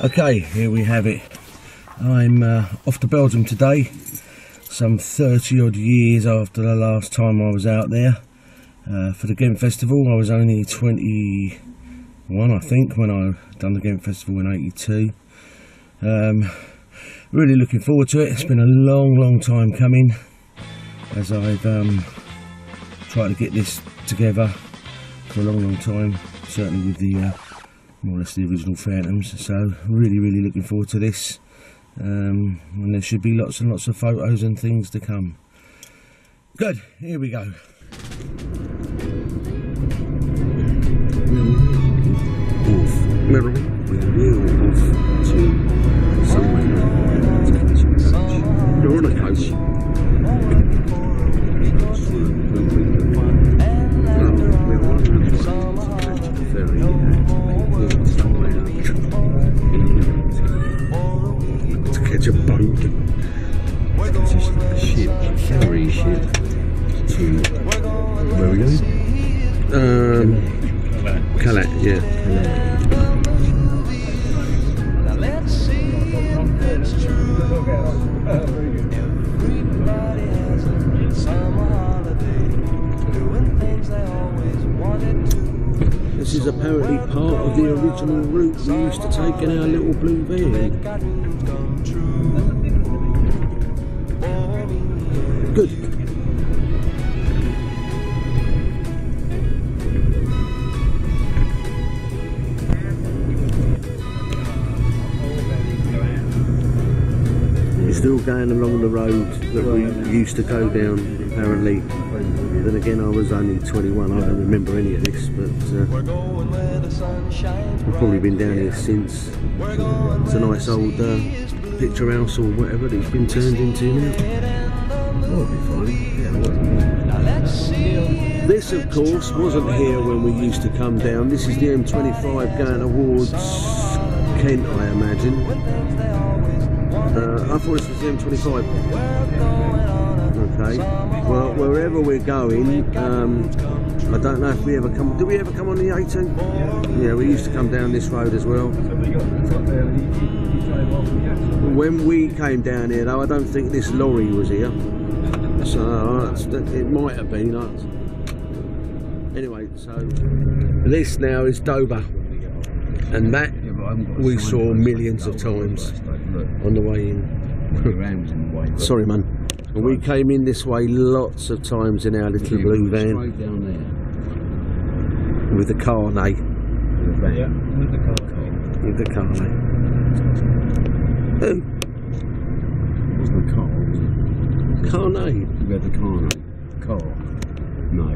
Okay, here we have it. I'm off to Belgium today, some 30 odd years after the last time I was out there for the Ghent Festival. I was only 21, I think, when I done the Ghent Festival in '82. Really looking forward to it. It's been a long time coming, as I've tried to get this together for a long time, certainly with the more or less the original Fantoms. So really looking forward to this, and there should be lots and lots of photos and things to come. Good, here we go. We're off to somewhere. You're on a coach. To catch a boat. Ship, ferry ship. To where are we going? Calais, yeah. This is apparently part of the original route we used to take in our little blue van. Good. We're still going along the road that we used to go down, apparently. Then again, I was only 21, I don't remember any of this, but I've probably been down here since. It's a nice old picture house or whatever that it's been turned into now. That'll be fine. Yeah, this, of course, wasn't here when we used to come down. This is the M25 going towards Kent, I imagine. I thought this was the M25. Okay, well, wherever we're going, I don't know if we ever come. Do we ever come on the 18? Yeah, we used to come down this road as well. When we came down here, though, I don't think this lorry was here. So it might have been. Anyway, so this now is Dover, and that we saw millions of times on the way in. Sorry, man. And we came in this way lots of times in our little blue van. With the carnet. Yeah, with the carnet. With the carnet. Who? It wasn't a car, was it? Carnet. We had the carnet. Car. No.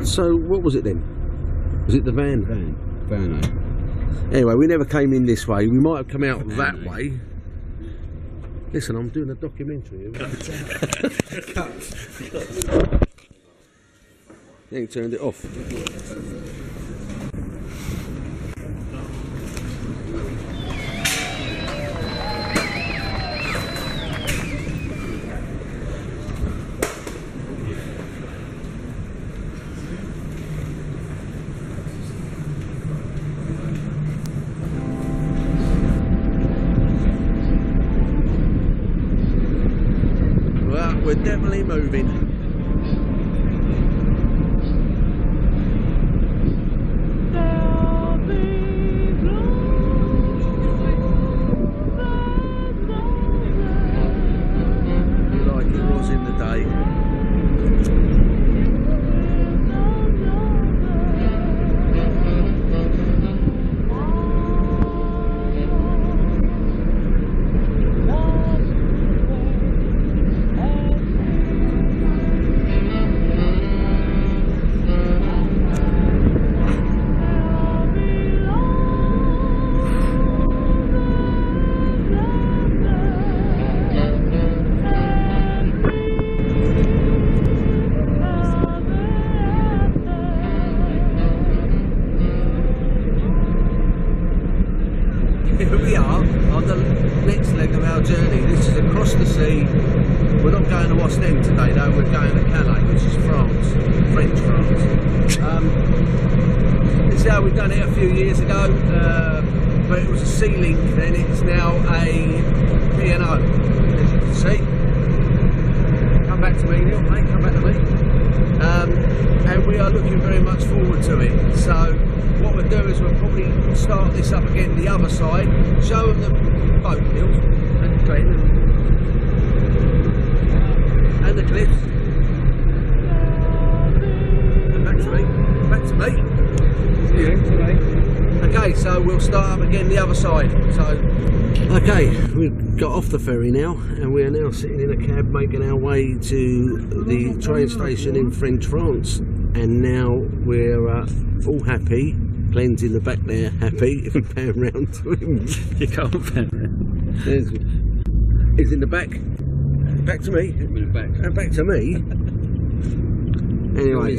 So what was it then? Was it the van? Van. Anyway, we never came in this way. We might have come out that way. Listen, I'm doing a documentary. Yeah, you turned it off. We're definitely moving. Like it was in the day. Here we are on the next leg of our journey. This is across the sea. We're not going to Ostend today though, we're going to Calais, which is France, French France. This is how we've done it a few years ago. but it was a C-Link then, it's now a P&O, as you can see. Come back to me, Neil, mate, come back to me. And we are looking very much forward to it. So what we'll do is we'll probably start this up again the other side, show them the boat, Neil, and Glenn, and the cliffs. And back to me, back to me. Okay, so we'll start up again the other side. So, okay, we've got off the ferry now, and we are now sitting in a cab making our way to the train station in French France. And now we're all happy. Glenn's in the back there, happy. If we pan round to him, You can't pan around. He's in the back. Back to me. And back to me. Anyway,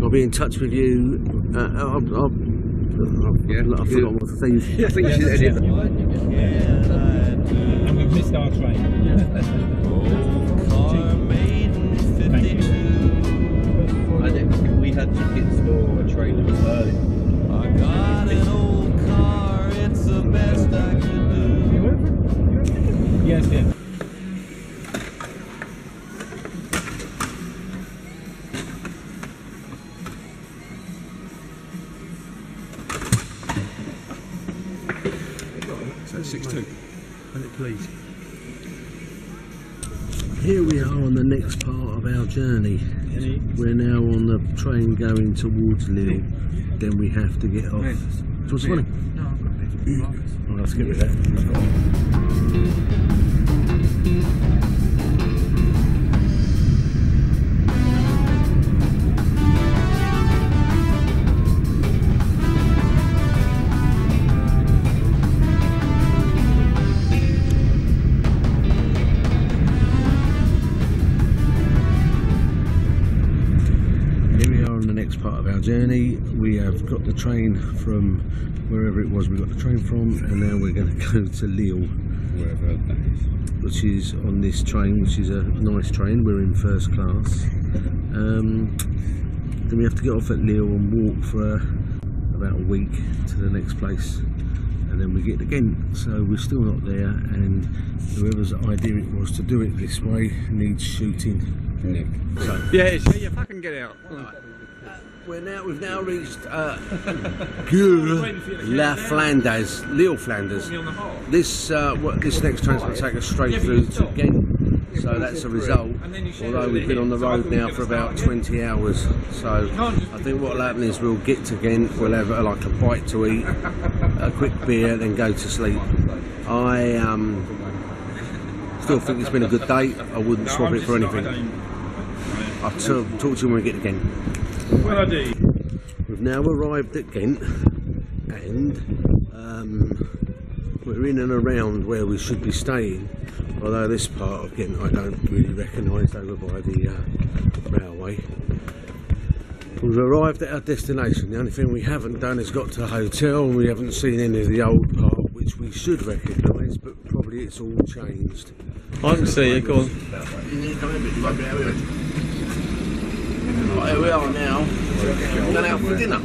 I'll be in touch with you. I've forgotten what the thing is. I think you should edit that. And we've missed our train. Thank you. I think we had tickets for a train that was early. I got an old car, it's the best I could do. Yes, yes. So 6-2. Please. Here we are on the next part of our journey. We're now on the train going towards Lille. Then we have to get off. What's funny? No, I've got this. Oh, let's get rid of that. Part of our journey. We have got the train from wherever it was we got the train from, and now we're going to go to Lille, Wherever that is. which is on this train, which is a nice train. We're in first class. Then we have to get off at Lille and walk for about a week to the next place, and then we get to Ghent. So we're still not there, and whoever's idea it was to do it this way needs shooting. Nick. So Yeah, you fucking get out. we've now reached La Flanders, Lille Flanders. This this next train's going to take us straight through to Ghent. So that's a result. Although we've been on the road now for about 20 hours. So I think what will happen is we'll get to Ghent, we'll have like a bite to eat, a quick beer, then go to sleep. I still think it's been a good day. I wouldn't swap it for anything. I'll talk to you when we get to Ghent. We've now arrived at Ghent, and we're in and around where we should be staying, although this part of Ghent I don't really recognise over by the railway. We've arrived at our destination. The only thing we haven't done is got to a hotel, and we haven't seen any of the old part, which we should recognise, but probably it's all changed. I can see it, go on. Right, here we are now. We're going out for dinner.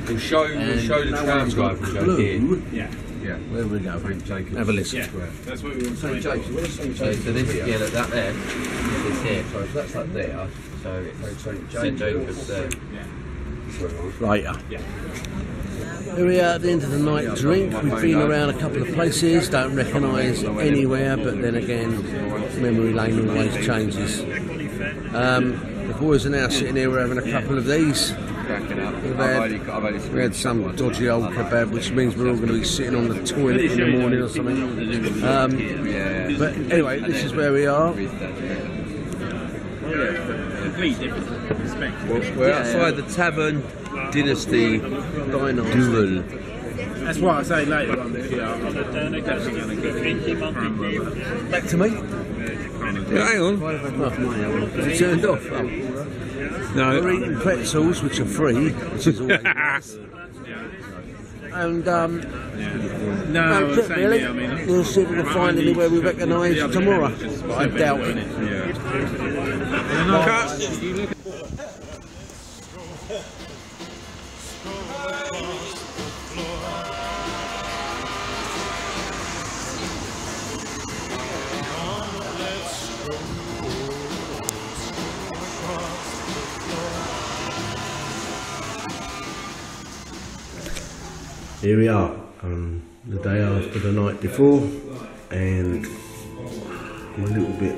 We'll show the tram drive and go here. Yeah. Yeah. Where we go? Jacobs. Have a listen. That's what we want to St. Jacobs. Where's St. Jacobs? So this, yeah, look, that there is here. So that's like there. So it's St. St. Jacobs there. Later. Here we are at the end of the night drink. We've been around a couple of places, don't recognise anywhere, but then again, memory lane always changes. The boys are now sitting here, we're having a couple of these. We had some dodgy old kebab, which means we're all going to be sitting on the toilet in the morning or something. But anyway, this is where we are. We're outside the Tavern Dynasty Duel. That's why I say later on. Back to me. Hang on. Is it turned off? Oh. No. We're eating pretzels, which are free, which is always nice. And No, that's it, same really. here, I mean, We'll see if we can find anywhere we recognise tomorrow. But I doubt it. yeah. Here we are, the day after the night before, and I'm a little bit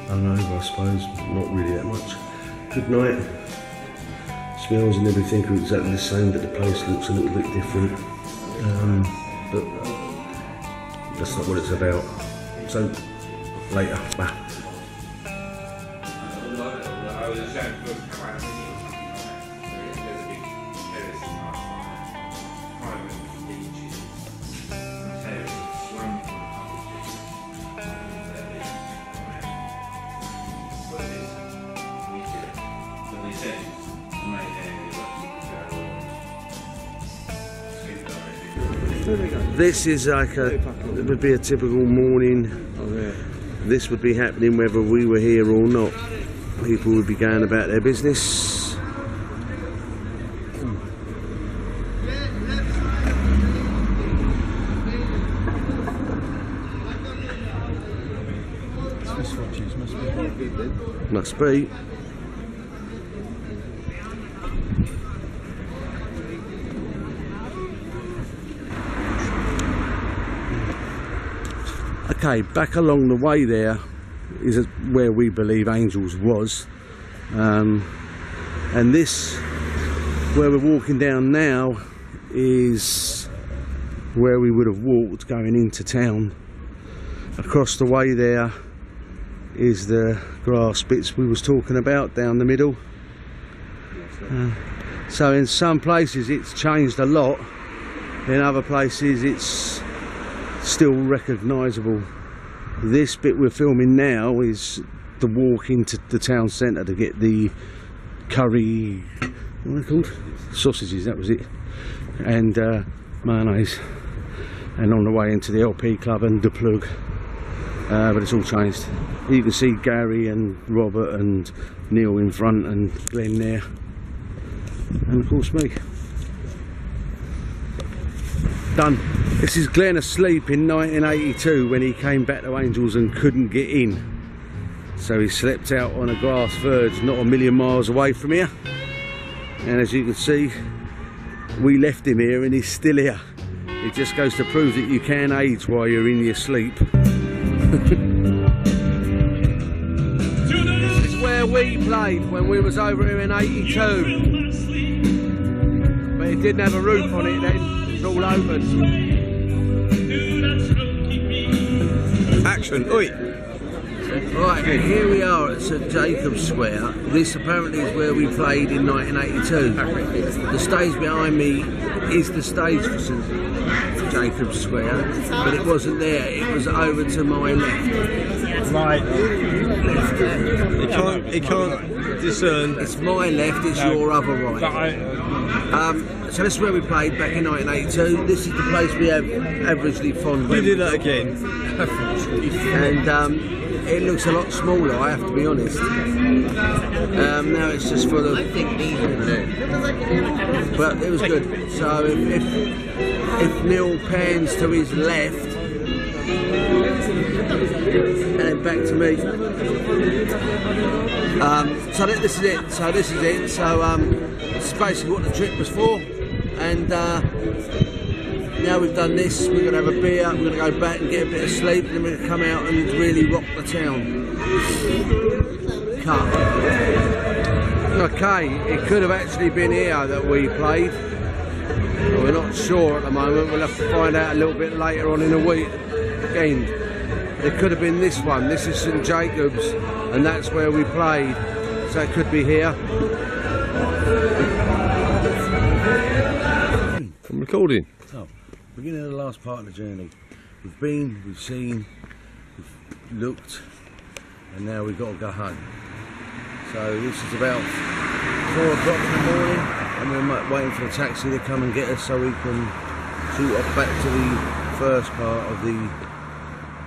hungover, I suppose, not really that much. Good night. Smells and everything are exactly the same, but the place looks a little bit different. But that's not what it's about. So, later, bye. This is like it would be a typical morning. This would be happening whether we were here or not. People would be going about their business. Must be. Okay, back along the way there is where we believe Angels was, and this, where we're walking down now, is where we would have walked going into town. Across the way there is the grass bits we was talking about down the middle. So in some places it's changed a lot, in other places it's still recognisable. This bit we're filming now is the walk into the town centre to get the curry, what are they called? Sausages, that was it, and mayonnaise, and on the way into the LP club and the plug, but it's all changed. You can see Gary and Robert and Neil in front and Glenn there, and of course me. Done. This is Glenn asleep in 1982 when he came back to Angels and couldn't get in. So he slept out on a grass verge not a million miles away from here. And as you can see, we left him here and he's still here. It just goes to prove that you can age while you're in your sleep. This is where we played when we was over here in 82. But it didn't have a roof on it then. All open. Action, oi! Right, here we are at St Jacob's Square. This apparently is where we played in 1982. The stage behind me is the stage for St Jacob's Square, but it wasn't there, it was over to my left. Right. It can't discern. It's my left, it's your other right. So this is where we played back in 1982. This is the place we have averagely fond memories. You do that again. And it looks a lot smaller, I have to be honest. Now it's just full of... But it was good. So if Neil pans to his left, and then back to me. So this is it. So this is it. So this is basically what the trip was for. And now we've done this, we're going to have a beer, we're going to go back and get a bit of sleep, and then we're going to come out and really rock the town. Cut. Okay, it could have actually been here that we played. We're not sure at the moment, we'll have to find out a little bit later on in the week. Again, it could have been this one. This is St Jacob's, and that's where we played. So it could be here. I'm recording. So, beginning of the last part of the journey. We've been, we've seen, we've looked, and now we've got to go home. So this is about 4 o'clock in the morning, and we're waiting for a taxi to come and get us so we can shoot off back to the first part of the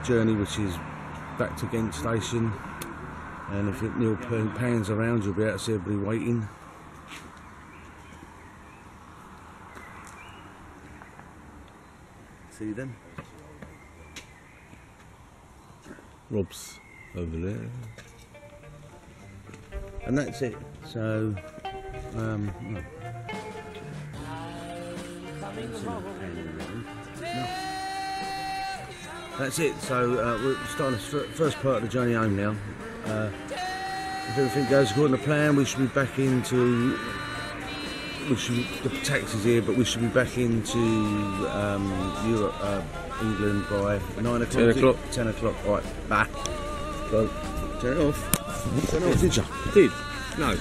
journey, which is back to Ghent station. And if Neil pans around, you'll be able to see everybody waiting. See them? Rob's over there. And that's it. So That's it. So we're starting the first part of the journey home now. If everything goes according to plan, we should be back into. The taxi's here, but we should be back into Europe, England by 9 o'clock. 10 o'clock. 10 o'clock. Right, bye. Go. Turn it off. Turn it off, did you? Did? No.